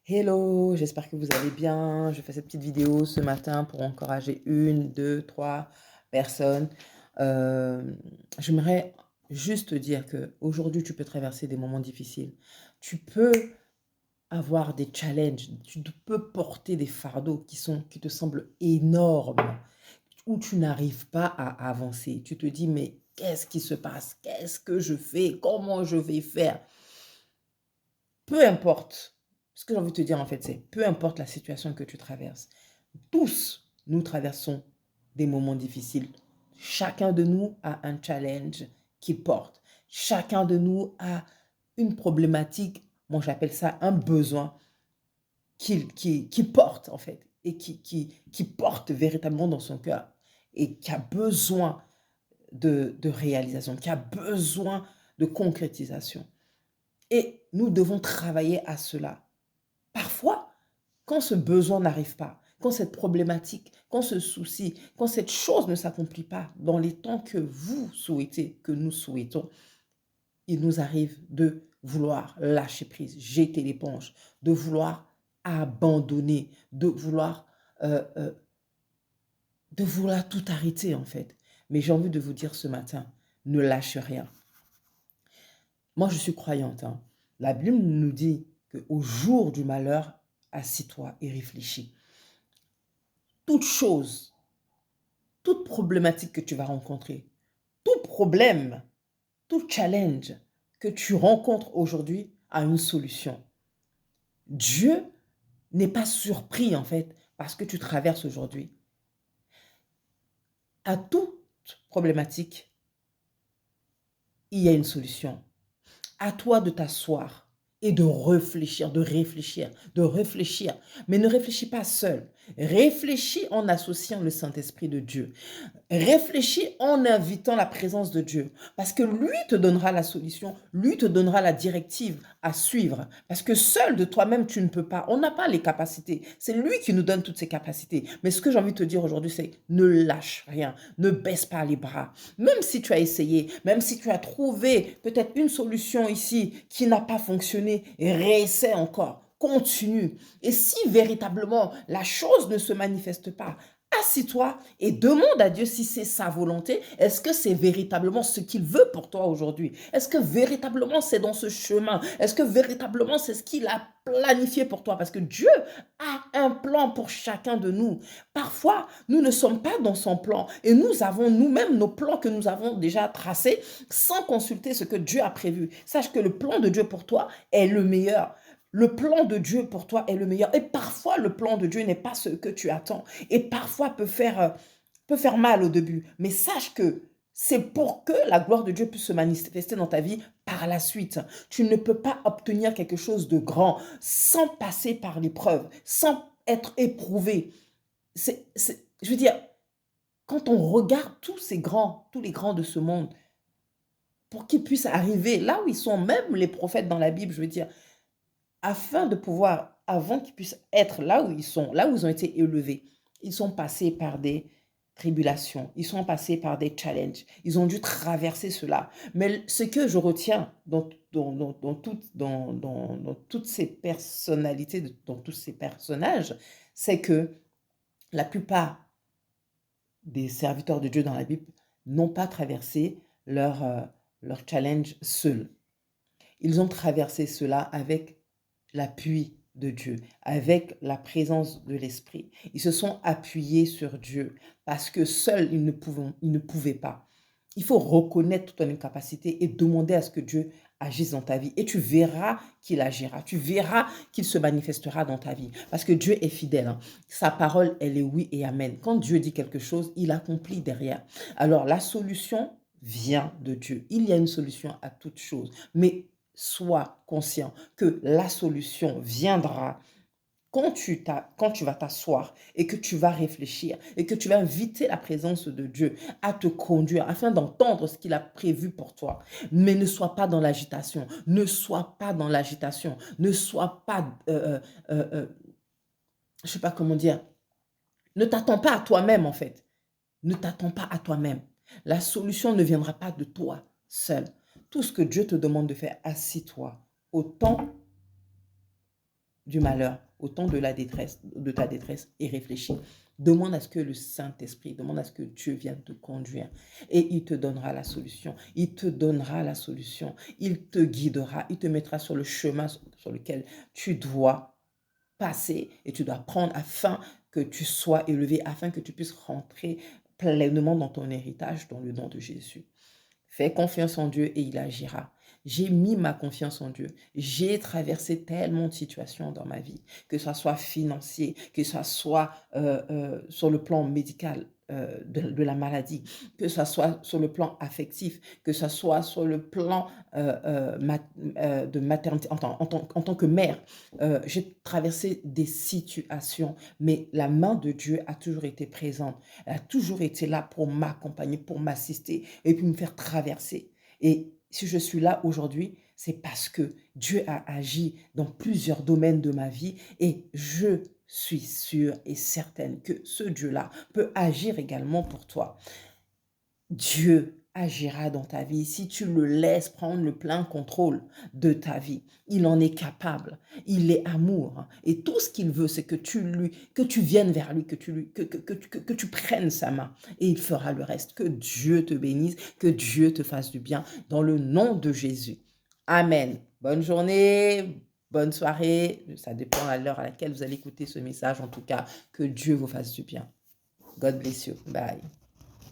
Hello, j'espère que vous allez bien. Je fais cette petite vidéo ce matin pour encourager une, deux, trois personnes. Euh, J'aimerais juste te dire que aujourd'hui tu peux traverser des moments difficiles. Tu peux avoir des challenges. Tu peux porter des fardeaux qui te semblent énormes, où tu n'arrives pas à avancer. Tu te dis, mais qu'est-ce qui se passe? Qu'est-ce que je fais? Comment je vais faire? Peu importe, ce que j'ai envie de te dire en fait, c'est peu importe la situation que tu traverses, tous nous traversons des moments difficiles. Chacun de nous a un challenge qu'il porte. Chacun de nous a une problématique, moi j'appelle ça un besoin qu'il porte en fait et qui porte véritablement dans son cœur et qui a besoin de réalisation, qui a besoin de concrétisation. Et nous devons travailler à cela. Parfois, quand ce besoin n'arrive pas, quand cette problématique, quand ce souci, quand cette chose ne s'accomplit pas dans les temps que vous souhaitez, que nous souhaitons, il nous arrive de vouloir lâcher prise, jeter l'éponge, de vouloir abandonner, euh, euh, de vouloir tout arrêter en fait. Mais j'ai envie de vous dire ce matin, ne lâche rien. Moi, je suis croyante, hein. La Bible nous dit qu'au jour du malheur, assis-toi et réfléchis. Toute chose, toute problématique que tu vas rencontrer, tout problème, tout challenge que tu rencontres aujourd'hui a une solution. Dieu n'est pas surpris en fait parce que tu traverses aujourd'hui. À toute problématique, il y a une solution. À toi de t'asseoir et de réfléchir, de réfléchir, de réfléchir. Mais ne réfléchis pas seul. Réfléchis en associant le Saint-Esprit de Dieu. Réfléchis en invitant la présence de Dieu. Parce que lui te donnera la solution, lui te donnera la directive à suivre. Parce que seul de toi-même, tu ne peux pas. On n'a pas les capacités. C'est lui qui nous donne toutes ces capacités. Mais ce que j'ai envie de te dire aujourd'hui, c'est ne lâche rien. Ne baisse pas les bras. Même si tu as essayé, même si tu as trouvé peut-être une solution ici qui n'a pas fonctionné, réessaie encore. Continue. Et si véritablement la chose ne se manifeste pas, assis-toi et demande à Dieu si c'est sa volonté. Est-ce que c'est véritablement ce qu'il veut pour toi aujourd'hui? Est-ce que véritablement c'est dans ce chemin? Est-ce que véritablement c'est ce qu'il a planifié pour toi? Parce que Dieu a un plan pour chacun de nous. Parfois, nous ne sommes pas dans son plan et nous avons nous-mêmes nos plans que nous avons déjà tracés sans consulter ce que Dieu a prévu. Sache que le plan de Dieu pour toi est le meilleur. Le plan de Dieu pour toi est le meilleur. Et parfois, le plan de Dieu n'est pas ce que tu attends. Et parfois peut faire mal au début. Mais sache que c'est pour que la gloire de Dieu puisse se manifester dans ta vie par la suite. Tu ne peux pas obtenir quelque chose de grand sans passer par l'épreuve, sans être éprouvé. Je veux dire, quand on regarde tous les grands de ce monde, pour qu'ils puissent arriver là où ils sont, même les prophètes dans la Bible, je veux dire, afin de pouvoir, avant qu'ils puissent être là où ils sont, là où ils ont été élevés, ils sont passés par des tribulations, ils sont passés par des challenges, ils ont dû traverser cela. Mais ce que je retiens dans toutes ces personnalités, dans tous ces personnages, c'est que la plupart des serviteurs de Dieu dans la Bible n'ont pas traversé leur challenge seuls. Ils ont traversé cela avec l'appui de Dieu, avec la présence de l'Esprit. Ils se sont appuyés sur Dieu parce que seuls ils ne pouvaient pas. Il faut reconnaître ton incapacité et demander à ce que Dieu agisse dans ta vie. Et tu verras qu'il agira. Tu verras qu'il se manifestera dans ta vie. Parce que Dieu est fidèle, hein. Sa parole, elle est oui et amen. Quand Dieu dit quelque chose, il accomplit derrière. Alors, la solution vient de Dieu. Il y a une solution à toute chose. Mais sois conscient que la solution viendra quand tu vas t'asseoir et que tu vas réfléchir et que tu vas inviter la présence de Dieu à te conduire afin d'entendre ce qu'il a prévu pour toi. Mais ne sois pas dans l'agitation. Ne sois pas dans l'agitation. Ne sois pas, je ne sais pas comment dire, ne t'attends pas à toi-même en fait. Ne t'attends pas à toi-même. La solution ne viendra pas de toi seul. Tout ce que Dieu te demande de faire, assis-toi au temps du malheur, au temps de ta détresse, et réfléchis. Demande à ce que le Saint-Esprit, demande à ce que Dieu vienne te conduire et il te donnera la solution. Il te donnera la solution. Il te guidera. Il te mettra sur le chemin sur lequel tu dois passer et tu dois prendre afin que tu sois élevé, afin que tu puisses rentrer pleinement dans ton héritage dans le nom de Jésus. Fais confiance en Dieu et il agira. J'ai mis ma confiance en Dieu. J'ai traversé tellement de situations dans ma vie, que ce soit financier, que ce soit sur le plan médical de la maladie, que ce soit sur le plan affectif, que ce soit sur le plan de maternité, en tant que mère. J'ai traversé des situations, mais la main de Dieu a toujours été présente. Elle a toujours été là pour m'accompagner, pour m'assister et puis me faire traverser. Et si je suis là aujourd'hui, c'est parce que Dieu a agi dans plusieurs domaines de ma vie et je suis sûre et certaine que ce Dieu-là peut agir également pour toi. Dieu agira dans ta vie si tu le laisses prendre le plein contrôle de ta vie. Il en est capable. Il est amour. Et tout ce qu'il veut, c'est que tu viennes vers lui, que tu prennes sa main. Et il fera le reste. Que Dieu te bénisse, que Dieu te fasse du bien dans le nom de Jésus. Amen. Bonne journée, bonne soirée. Ça dépend à l'heure à laquelle vous allez écouter ce message. En tout cas, que Dieu vous fasse du bien. God bless you. Bye.